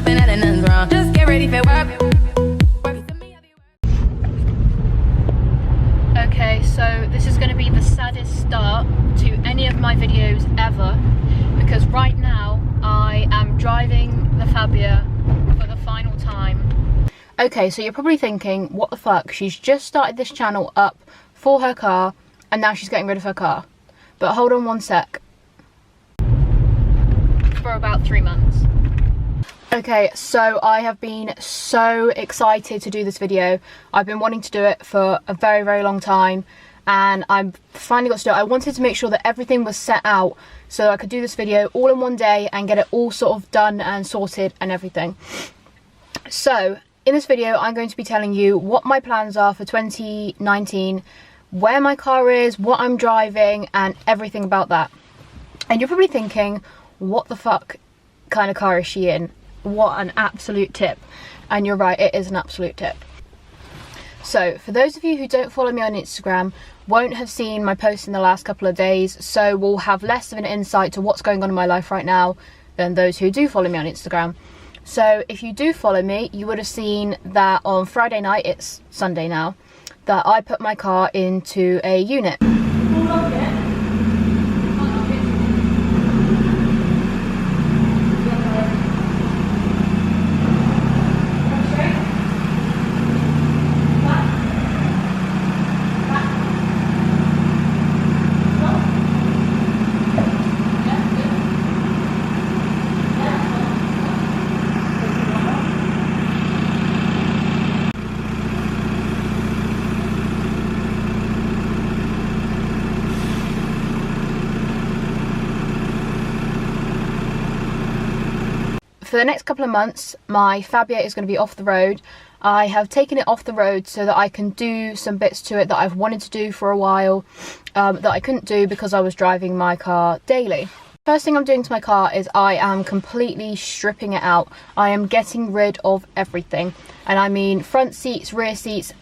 nothing that ain't nothing wrong. Just get ready for work. Okay, so this is going to be the saddest start to any of my videos ever, because right now I am driving the Fabia for the final time. Okay, so you're probably thinking, what the fuck, she's just started this channel up for her car and now she's getting rid of her car. But hold on one sec. For about 3 months. Okay, so I have been so excited to do this video. I've been wanting to do it for a very, very long time, and I've finally got to do it. I wanted to make sure that everything was set out so I could do this video all in one day and get it all sort of done and sorted and everything. So in this video, I'm going to be telling you what my plans are for 2019, where my car is, what I'm driving, and everything about that. And you're probably thinking, what the fuck kind of car is she in? What an absolute tip. And you're right, it is an absolute tip. So for those of you who don't follow me on Instagram, won't have seen my posts in the last couple of days, so will have less of an insight to what's going on in my life right now than those who do follow me on Instagram. So if you do follow me, you would have seen that on Friday night, it's Sunday now, that I put my car into a unit. For the next couple of months, my Fabia is going to be off the road. I have taken it off the road so that I can do some bits to it that I've wanted to do for a while, that I couldn't do because I was driving my car daily. First thing I'm doing to my car is I am completely stripping it out. I am getting rid of everything. And I mean front seats, rear seats,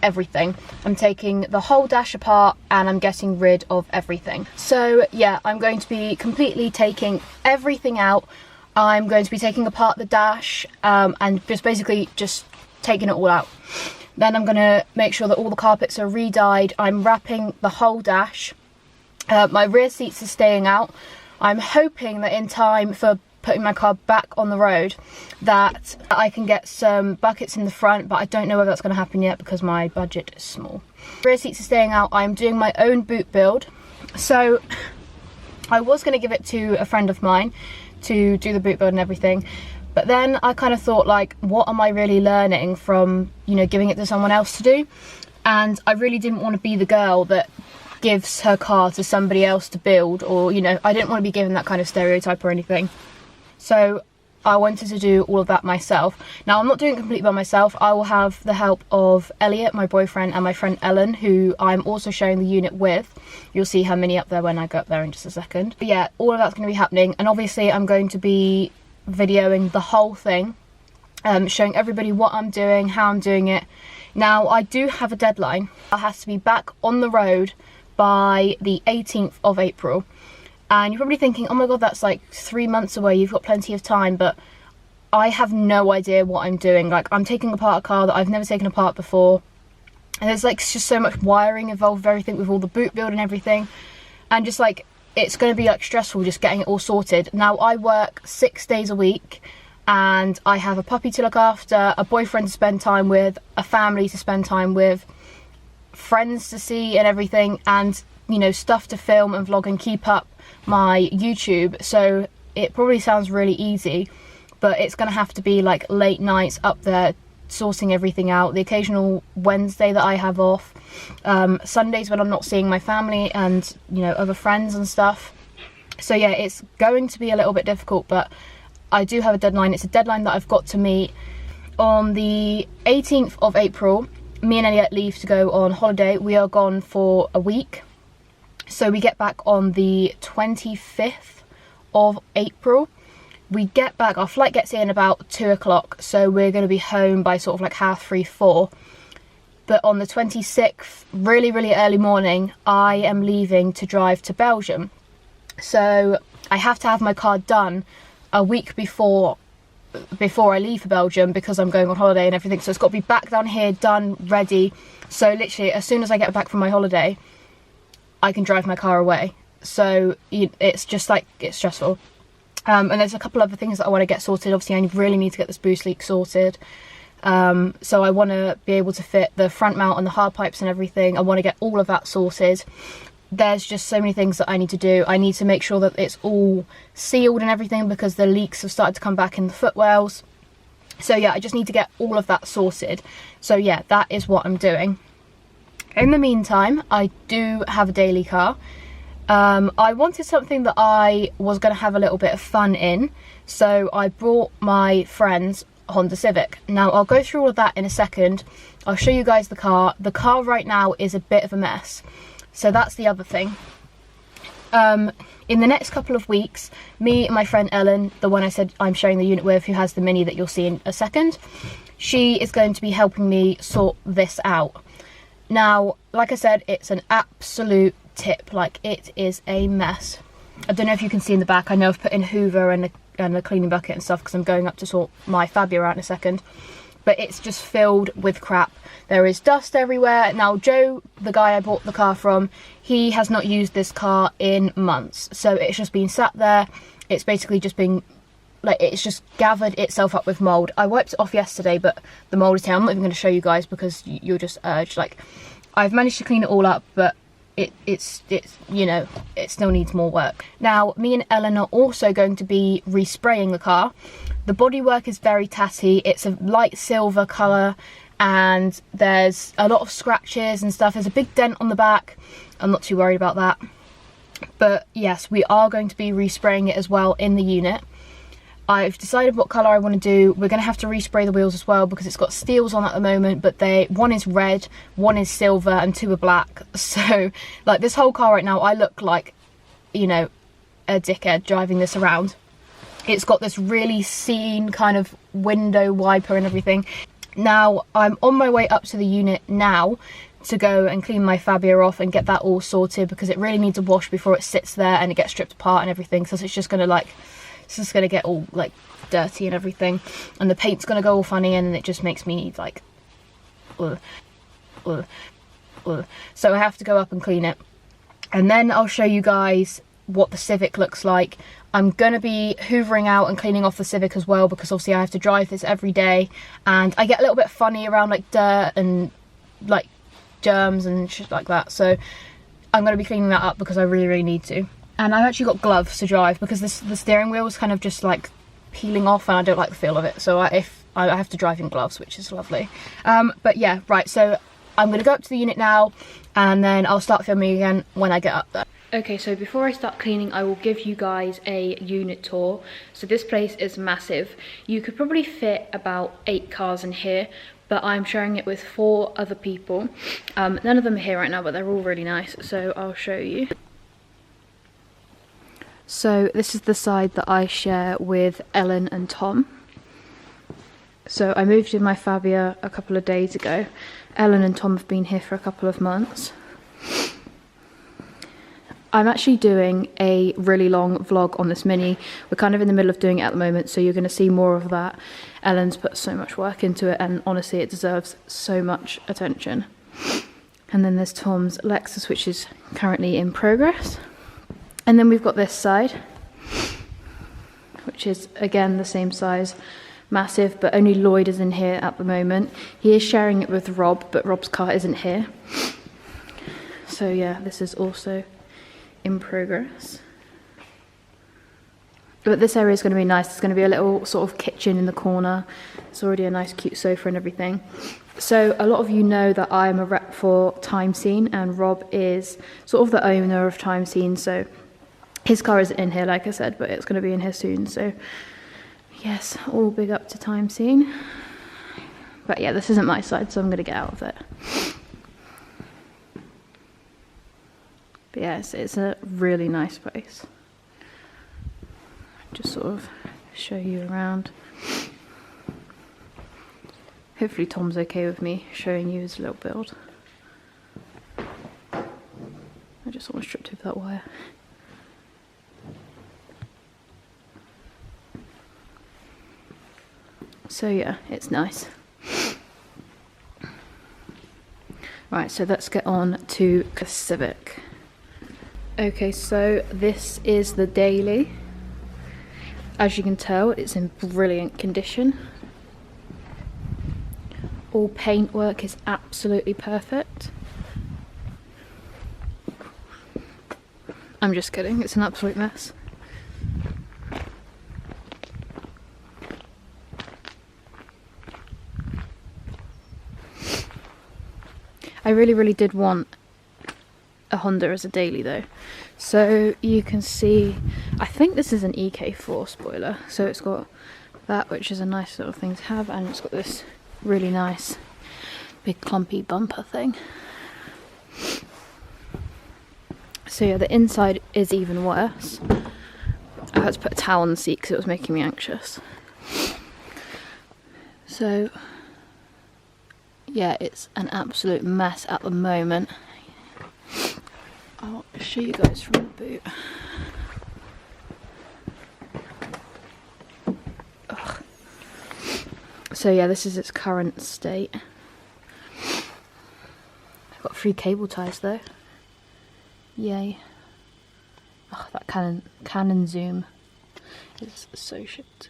everything. I'm taking the whole dash apart and I'm getting rid of everything. So yeah, I'm going to be completely taking everything out. I'm going to be taking apart the dash and just basically just taking it all out. Then I'm going to make sure that all the carpets are re-dyed. I'm wrapping the whole dash. My rear seats are staying out. I'm hoping that in time for putting my car back on the road that I can get some buckets in the front, but I don't know whether that's going to happen yet because my budget is small. Rear seats are staying out. I'm doing my own boot build. So I was going to give it to a friend of mine to do the boot build and everything, but then I kind of thought, like, what am I really learning from, you know, giving it to someone else to do? And I really didn't want to be the girl that gives her car to somebody else to build, or, you know, I didn't want to be given that kind of stereotype or anything. So I wanted to do all of that myself. Now, I'm not doing it completely by myself. I will have the help of Elliot, my boyfriend, and my friend Ellen, who I'm also sharing the unit with. You'll see her mini up there when I go up there in just a second. But yeah, all of that's going to be happening. And obviously I'm going to be videoing the whole thing, showing everybody what I'm doing, how I'm doing it. Now, I do have a deadline. I have to be back on the road by the 18th of April. And you're probably thinking, oh my god, that's like 3 months away, you've got plenty of time, but I have no idea what I'm doing. Like, I'm taking apart a car that I've never taken apart before, and there's like just so much wiring involved with everything, with all the boot build and everything, and just like, it's going to be like stressful just getting it all sorted. Now, I work 6 days a week, and I have a puppy to look after, a boyfriend to spend time with, a family to spend time with, friends to see and everything, and, you know, stuff to film and vlog and keep up my YouTube. So it probably sounds really easy, but it's gonna have to be like late nights up there sorting everything out, the occasional Wednesday that I have off, Sundays when I'm not seeing my family and, you know, other friends and stuff. So yeah, it's going to be a little bit difficult, but I do have a deadline. It's a deadline that I've got to meet. On the 18th of April, me and Elliot leave to go on holiday. We are gone for a week. So we get back on the 25th of April. We get back, our flight gets in about 2 o'clock, so we're going to be home by sort of like 3:30, 4. But on the 26th, really, really early morning, I am leaving to drive to Belgium. So I have to have my car done a week before before I leave for Belgium because I'm going on holiday and everything. So it's got to be back down here, done, ready. So literally as soon as I get back from my holiday, I can drive my car away. So it's just like, it's stressful. And there's a couple other things that I want to get sorted. Obviously I really need to get this boost leak sorted. So I want to be able to fit the front mount and the hard pipes and everything. I want to get all of that sorted. There's just so many things that I need to do. I need to make sure that it's all sealed and everything because the leaks have started to come back in the footwells. So yeah, I just need to get all of that sorted. So yeah, that is what I'm doing. In the meantime, I do have a daily car. I wanted something that I was going to have a little bit of fun in. So I brought my friend's Honda Civic. Now I'll go through all of that in a second. I'll show you guys the car. The car right now is a bit of a mess. So that's the other thing. In the next couple of weeks, me and my friend Ellen, the one I said I'm sharing the unit with, who has the Mini that you'll see in a second, she is going to be helping me sort this out. Now, like I said, it's an absolute tip. Like, it is a mess. I don't know if you can see in the back. I know I've put in Hoover and a cleaning bucket and stuff because I'm going up to sort my Fabia out in a second. But it's just filled with crap. There is dust everywhere. Now, Joe, the guy I bought the car from, he has not used this car in months. So it's just been sat there. It's basically just been, like, it's just gathered itself up with mould. I wiped it off yesterday, but the mould is here. I'm not even going to show you guys because you're just urged. Like, I've managed to clean it all up, but it's you know, it still needs more work. Now, me and Ellen are also going to be respraying the car. The bodywork is very tatty. It's a light silver colour and there's a lot of scratches and stuff. There's a big dent on the back. I'm not too worried about that. But yes, we are going to be respraying it as well in the unit. I've decided what colour I want to do. We're going to have to respray the wheels as well because it's got steels on at the moment, but one is red, one is silver and two are black. So like this whole car right now, I look like, you know, a dickhead driving this around. It's got this really seen kind of window wiper and everything. Now I'm on my way up to the unit now to go and clean my Fabia off and get that all sorted because it really needs a wash before it sits there and it gets stripped apart and everything. So it's just going to like, it's just going to get all like dirty and everything, and the paint's going to go all funny and it just makes me like so I have to go up and clean it, and then I'll show you guys what the Civic looks like. I'm going to be hoovering out and cleaning off the Civic as well because obviously I have to drive this every day and I get a little bit funny around like dirt and like germs and shit like that, so I'm going to be cleaning that up because I really need to. And I've actually got gloves to drive because the steering wheel is kind of just like peeling off and I don't like the feel of it. So I have to drive in gloves, which is lovely. But yeah, right, so I'm going to go up to the unit now and then I'll start filming again when I get up there. Okay, so before I start cleaning, I will give you guys a unit tour. So this place is massive. You could probably fit about 8 cars in here, but I'm sharing it with 4 other people. None of them are here right now, but they're all really nice. So I'll show you. So this is the side that I share with Ellen and Tom. So I moved in my Fabia a couple of days ago. Ellen and Tom have been here for a couple of months. I'm actually doing a really long vlog on this Mini. We're kind of in the middle of doing it at the moment, so you're going to see more of that. Ellen's put so much work into it and honestly it deserves so much attention. And then there's Tom's Lexus, which is currently in progress. And then we've got this side, which is again the same size, massive, but only Lloyd is in here at the moment. He is sharing it with Rob, but Rob's car isn't here. So yeah, this is also in progress. But this area is going to be nice. There's going to be a little sort of kitchen in the corner. It's already a nice cute sofa and everything. So a lot of you know that I'm a rep for Time Scene and Rob is sort of the owner of Time Scene, so his car isn't in here, like I said, but it's going to be in here soon. So yes, all big up to Time Scene. But yeah, this isn't my side, so I'm going to get out of it. But yeah, it's a really nice place. Just sort of show you around. Hopefully Tom's okay with me showing you his little build. I just almost tripped over that wire. So yeah, it's nice. Right, so let's get on to the Civic. Okay, so this is the daily. As you can tell, it's in brilliant condition. All paintwork is absolutely perfect. I'm just kidding, it's an absolute mess. I really did want a Honda as a daily though. So you can see, I think this is an EK4 spoiler. So it's got that, which is a nice little thing to have, and it's got this really nice big clumpy bumper thing. So yeah, the inside is even worse. I had to put a towel on the seat because it was making me anxious. So yeah, it's an absolute mess at the moment. I'll show you guys from the boot. Ugh. So yeah, this is its current state. I've got 3 cable ties though. Yay. Oh, that Canon zoom is so shit.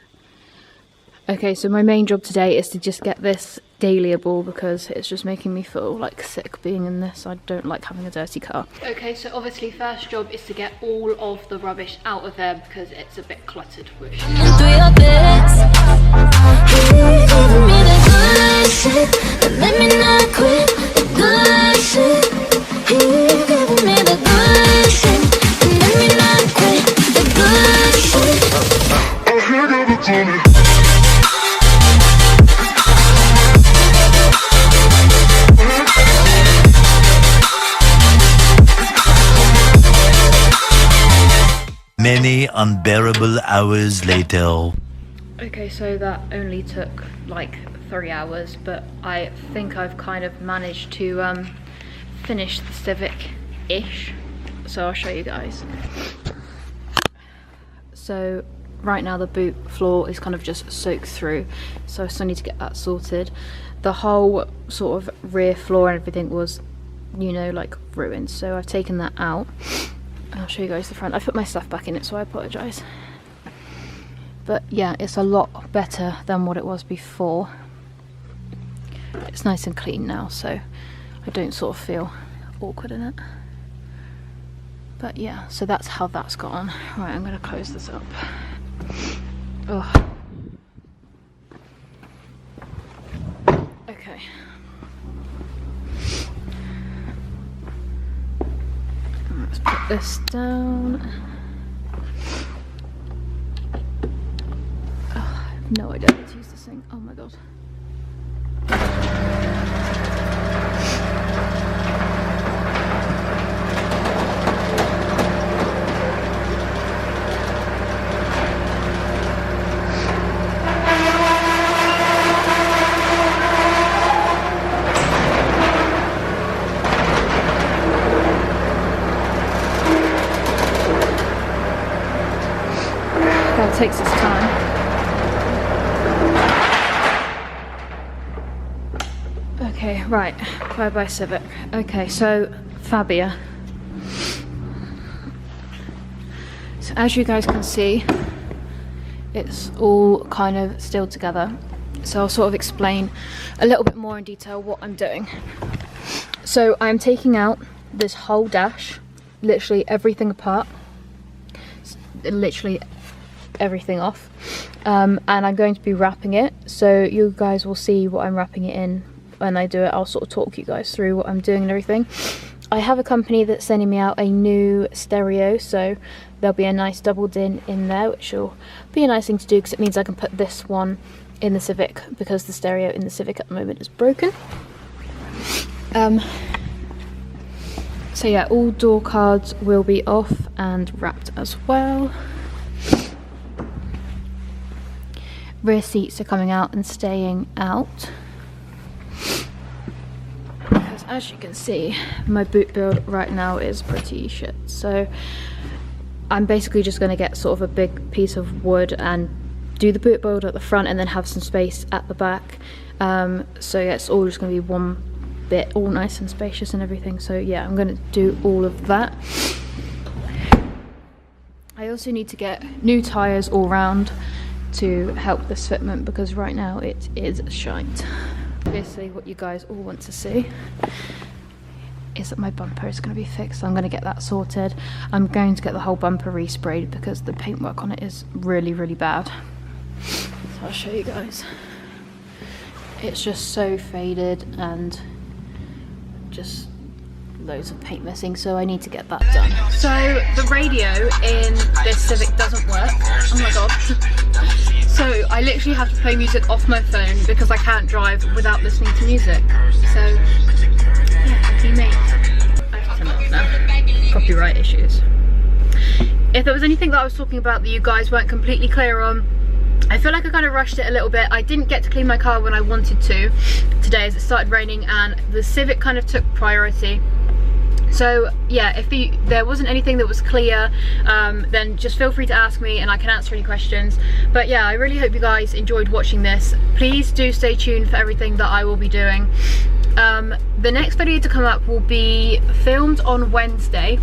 Okay, so my main job today is to just get this dailyable because it's just making me feel like sick being in this. I don't like having a dirty car. Okay, so obviously first job is to get all of the rubbish out of there because it's a bit cluttered with Many unbearable hours later. Okay, so that only took like 3 hours, but I think I've kind of managed to finish the Civic-ish. So I'll show you guys. So right now the boot floor is kind of just soaked through, so I still need to get that sorted. The whole sort of rear floor and everything was, you know, like ruined, so I've taken that out. I'll show you guys the front. I put my stuff back in it, so I apologise. But yeah, it's a lot better than what it was before. It's nice and clean now, so I don't sort of feel awkward in it. But yeah, so that's how that's gone. Right, I'm going to close this up. Ugh. Okay. Let's put this down. Oh, I have no idea how to use this thing. Oh my god. That takes its time. Okay, right. Bye bye Civic. Okay, so Fabia. So as you guys can see, it's all kind of still together. So I'll sort of explain a little bit more in detail what I'm doing. So I'm taking out this whole dash, literally everything apart, literally everything off, and I'm going to be wrapping it, so you guys will see what I'm wrapping it in when I do it. I'll sort of talk you guys through what I'm doing and everything. I have a company that's sending me out a new stereo, so there'll be a nice double din in there, which will be a nice thing to do because it means I can put this one in the Civic, because the stereo in the Civic at the moment is broken. So yeah, all door cards will be off and wrapped as well. Rear seats are coming out and staying out, because as you can see, my boot build right now is pretty shit. So I'm basically just going to get sort of a big piece of wood and do the boot build at the front and then have some space at the back. So yeah, it's all just going to be one bit, all nice and spacious and everything. So yeah, I'm going to do all of that. I also need to get new tyres all round to help this fitment, because right now it is shite. Obviously what you guys all want to see is that my bumper is going to be fixed. So I'm going to get that sorted. I'm going to get the whole bumper resprayed because the paintwork on it is really, really bad. So I'll show you guys. It's just so faded and just loads of paint missing, so I need to get that done. So the radio in this Civic doesn't work. Oh my god. So I literally have to play music off my phone because I can't drive without listening to music. So yeah, lucky me. I have to turn it off now. Copyright issues. If there was anything that I was talking about that you guys weren't completely clear on, I feel like I kind of rushed it a little bit. I didn't get to clean my car when I wanted to today as it started raining, and the Civic kind of took priority. So yeah, if there wasn't anything that was clear, then just feel free to ask me and I can answer any questions. But yeah, I really hope you guys enjoyed watching this. Please do stay tuned for everything that I will be doing. The next video to come up will be filmed on Wednesday.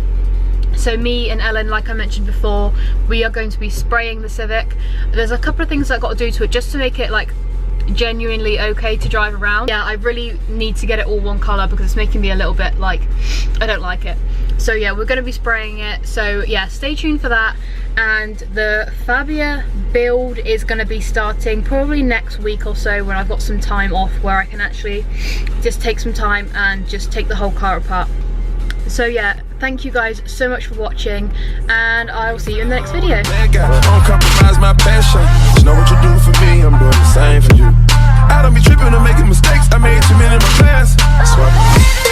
So me and Ellen, like I mentioned before, we are going to be spraying the Civic. There's a couple of things I've got to do to it just to make it like genuinely okay to drive around. Yeah, I really need to get it all one colour because it's making me a little bit like, I don't like it. So yeah, we're going to be spraying it. So yeah, stay tuned for that. And the Fabia build is going to be starting probably next week or so, when I've got some time off where I can actually just take some time and just take the whole car apart. So yeah, thank you guys so much for watching, and I will see you in the next video.